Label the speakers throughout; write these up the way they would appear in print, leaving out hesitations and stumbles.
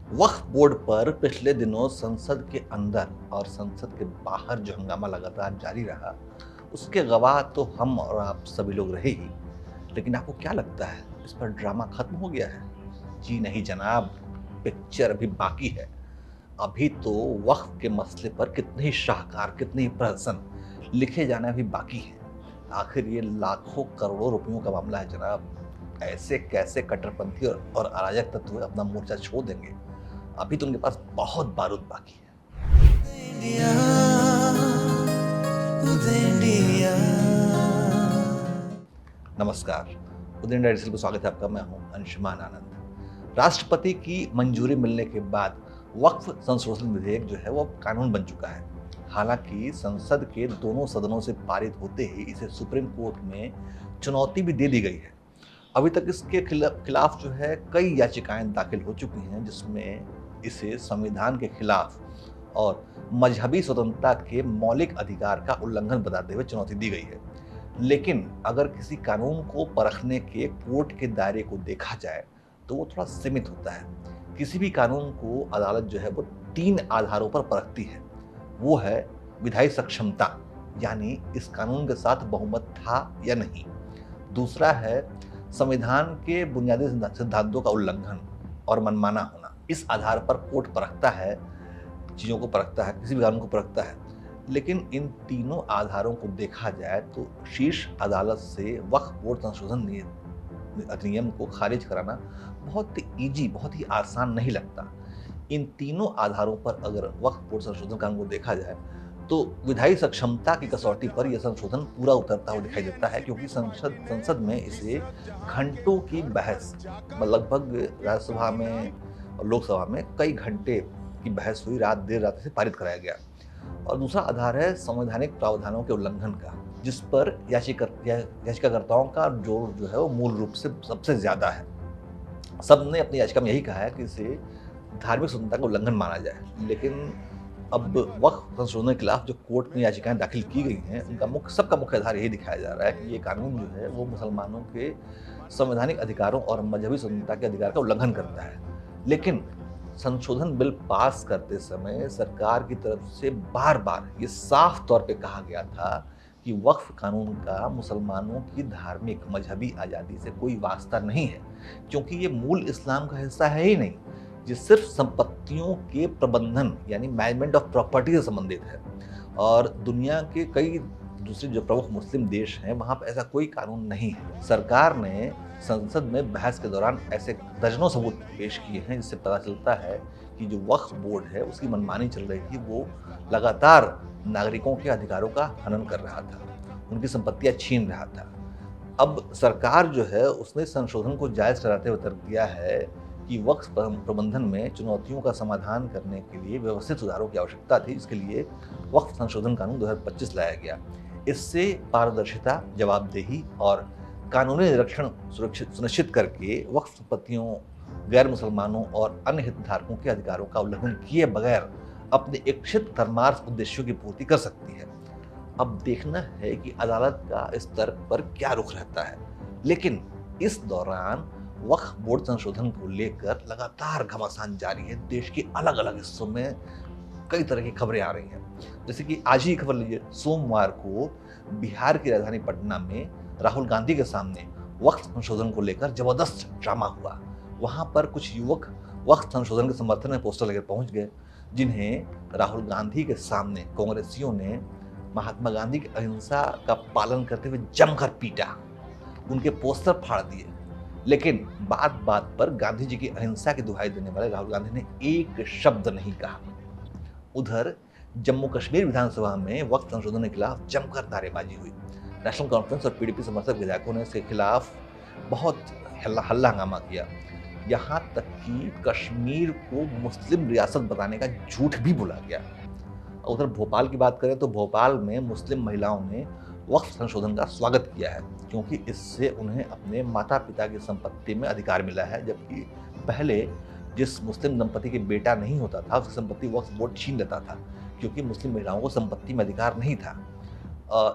Speaker 1: वक्फ board पर पिछले दिनों संसद के अंदर और संसद के बाहर जो हंगामा लगातार जारी रहा, उसके गवाह तो हम और आप सभी लोग रहे ही। लेकिन आपको क्या लगता है, इस पर ड्रामा खत्म हो गया है? जी नहीं जनाब, पिक्चर अभी बाकी है। अभी तो वक्फ के मसले पर कितने ही शाहकार, कितने ही प्रहसन लिखे जाना अभी बाकी है। आखिर ये लाखों करोड़ों रुपयों का मामला है जनाब। ऐसे कैसे कट्टरपंथी और अराजक तत्व अपना मोर्चा छोड़ देंगे? अभी तो उनके पास बहुत बारूद बाकी है।
Speaker 2: इंडिया, उदय इंडिया।
Speaker 1: नमस्कार, उदय इंडिया डिजिटल में स्वागत है आपका। मैं हूं अंशुमान आनंद। राष्ट्रपति की मंजूरी मिलने के बाद वक्फ संशोधन विधेयक जो है वो अब कानून बन चुका है। हालांकि संसद के दोनों सदनों से पारित होते ही इसे सुप्रीम कोर्ट में चुनौती भी दे दी गई है। अभी तक इसके खिलाफ जो है कई याचिकाएं दाखिल हो चुकी हैं, जिसमें इसे संविधान के खिलाफ और मजहबी स्वतंत्रता के मौलिक अधिकार का उल्लंघन बताते हुए चुनौती दी गई है। लेकिन अगर किसी कानून को परखने के कोर्ट के दायरे को देखा जाए तो वो थोड़ा सीमित होता है। किसी भी कानून को अदालत जो है वो 3 आधारों पर परखती है। वो है विधायी सक्षमता, यानी इस कानून के साथ बहुमत था या नहीं। दूसरा है संविधान के बुनियादी सिद्धांतों का उल्लंघन और मनमाना होना। इस आधार पर कोर्ट परखता है, चीज़ों को परखता है, किसी भी कानून को परखता है। लेकिन इन तीनों आधारों को देखा जाए तो शीर्ष अदालत से वक्फ बोर्ड संशोधन अधिनियम को खारिज कराना बहुत ईजी, बहुत ही आसान नहीं लगता। इन तीनों आधारों पर अगर वक्फ बोर्ड संशोधन कानून को देखा जाए तो विधायी सक्षमता की कसौटी पर यह संशोधन पूरा उतरता हुआ दिखाई देता है, क्योंकि संसद में इसे घंटों की बहस, लगभग राज्यसभा में और लोकसभा में कई घंटे की बहस हुई, देर रात से पारित कराया गया। और दूसरा आधार है संवैधानिक प्रावधानों के उल्लंघन का, जिस पर याचिकाकर्ताओं का जोर जो है वो मूल रूप से सबसे ज्यादा है। सबने अपनी याचिका में यही कहा है कि इसे धार्मिक स्वतंत्रता का उल्लंघन माना जाए। लेकिन अब वक्फ संशोधन के खिलाफ जो कोर्ट में याचिकाएं दाखिल की गई हैं, उनका सबका मुख्य आधार यही दिखाया जा रहा है कि ये कानून जो है वो मुसलमानों के संवैधानिक अधिकारों और मजहबी स्वतंत्रता के अधिकार का उल्लंघन करता है। लेकिन संशोधन बिल पास करते समय सरकार की तरफ से बार बार ये साफ तौर पे कहा गया था कि वक्फ कानून का मुसलमानों की धार्मिक मजहबी आज़ादी से कोई वास्ता नहीं है, क्योंकि ये मूल इस्लाम का हिस्सा है ही नहीं। ये सिर्फ संपत्तियों के प्रबंधन यानी मैनेजमेंट ऑफ प्रॉपर्टी से संबंधित है। और दुनिया के कई दूसरे जो प्रमुख मुस्लिम देश हैं, वहाँ पर ऐसा कोई कानून नहीं है। सरकार ने संसद में बहस के दौरान ऐसे दर्जनों सबूत पेश किए हैं, जिससे पता चलता है कि जो वक्फ बोर्ड है उसकी मनमानी चल रही थी। वो लगातार नागरिकों के अधिकारों का हनन कर रहा था, उनकी संपत्तियां छीन रहा था। अब सरकार जो है उसने संशोधन को जायज कराते हुए तर्क दिया है कि वक्फ प्रबंधन में चुनौतियों का समाधान करने के लिए व्यवस्थित सुधारों की आवश्यकता थी। इसके लिए वक्फ संशोधन कानून 2025 लाया गया। इससे पारदर्शिता, जवाबदेही और कानूनी निरीक्षण सुनिश्चित करके वक्फ संपत्तियों, गैर मुसलमानों और अन्य हितधारकों के अधिकारों का उल्लंघन किए बगैर अपने इच्छित धर्मार्थ उद्देश्यों की पूर्ति कर सकती है। अब देखना है कि अदालत का इस तर्क पर क्या रुख रहता है। लेकिन इस दौरान वक्फ बोर्ड संशोधन को लेकर लगातार घमासान जारी है। देश के अलग अलग हिस्सों में कई तरह की खबरें आ रही हैं। जैसे कि आज ही खबर लीजिए, सोमवार को बिहार की राजधानी पटना में राहुल गांधी के सामने वक्फ संशोधन को लेकर जबरदस्त ड्रामा हुआ। वहां पर कुछ युवक वक्फ संशोधन के समर्थन में पोस्टर लेकर पहुंच गए, जिन्हें राहुल गांधी के सामने कांग्रेसियों ने महात्मा गांधी की अहिंसा का पालन करते हुए जमकर पीटा, उनके पोस्टर फाड़ दिए। लेकिन बात बात पर गांधी जी की अहिंसा की दुहाई देने वाले राहुल गांधी ने एक शब्द नहीं कहा। उधर जम्मू कश्मीर विधानसभा में वक्फ संशोधन के खिलाफ जमकर नारेबाजी हुई। नेशनल कॉन्फ्रेंस और पीडीपी समर्थक विधायकों ने इसके खिलाफ बहुत हल्ला हंगामा किया। यहाँ तक कि कश्मीर को मुस्लिम रियासत बताने का झूठ भी बोला गया। उधर भोपाल की बात करें तो भोपाल में मुस्लिम महिलाओं ने वक्फ संशोधन का स्वागत किया है, क्योंकि इससे उन्हें अपने माता पिता की संपत्ति में अधिकार मिला है, जबकि पहले जिस मुस्लिम दंपति के बेटा नहीं होता था उसकी संपत्ति वक्फ बोर्ड छीन लेता था, क्योंकि मुस्लिम महिलाओं को संपत्ति में अधिकार नहीं था।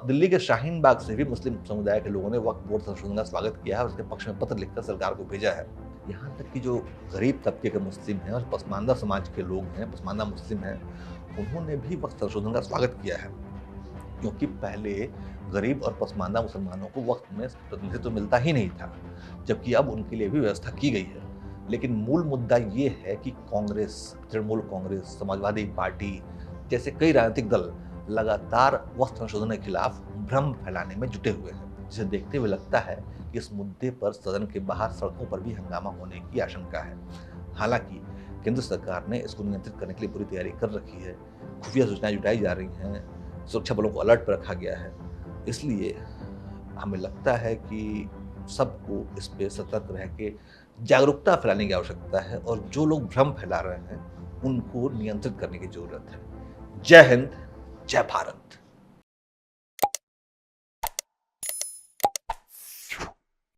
Speaker 1: दिल्ली के शाहीन बाग से भी मुस्लिम समुदाय के लोगों ने वक्फ बोर्ड संशोधन का स्वागत किया है और उसके पक्ष में पत्र लिखकर सरकार को भेजा है। यहाँ तक कि जो गरीब तबके के मुस्लिम हैं और पसमानदा समाज के लोग हैं, पसमानदा मुस्लिम हैं, उन्होंने भी वक्फ संशोधन का स्वागत किया है, क्योंकि पहले गरीब और पसमानदा मुसलमानों को वक्फ में प्रतिनिधित्व तो मिलता ही नहीं था, जबकि अब उनके लिए भी व्यवस्था की गई है। लेकिन मूल मुद्दा ये है कि कांग्रेस, तृणमूल कांग्रेस, समाजवादी पार्टी जैसे कई राजनीतिक दल लगातार वक्फ संशोधन के खिलाफ भ्रम फैलाने में जुटे हुए हैं, जिसे देखते हुए लगता है कि इस मुद्दे पर सदन के बाहर सड़कों पर भी हंगामा होने की आशंका है। हालांकि केंद्र सरकार ने इसको नियंत्रित करने के लिए पूरी तैयारी कर रखी है, खुफिया सूचनाएं जुटाई जा रही हैं, सुरक्षा बलों को अलर्ट पर रखा गया है। इसलिए हमें लगता है कि सबको इस पे सतर्क रह के जागरूकता फैलाने की आवश्यकता है और जो लोग भ्रम फैला रहे हैं उनको नियंत्रित करने की जरूरत है। जय हिंद, जय भारत।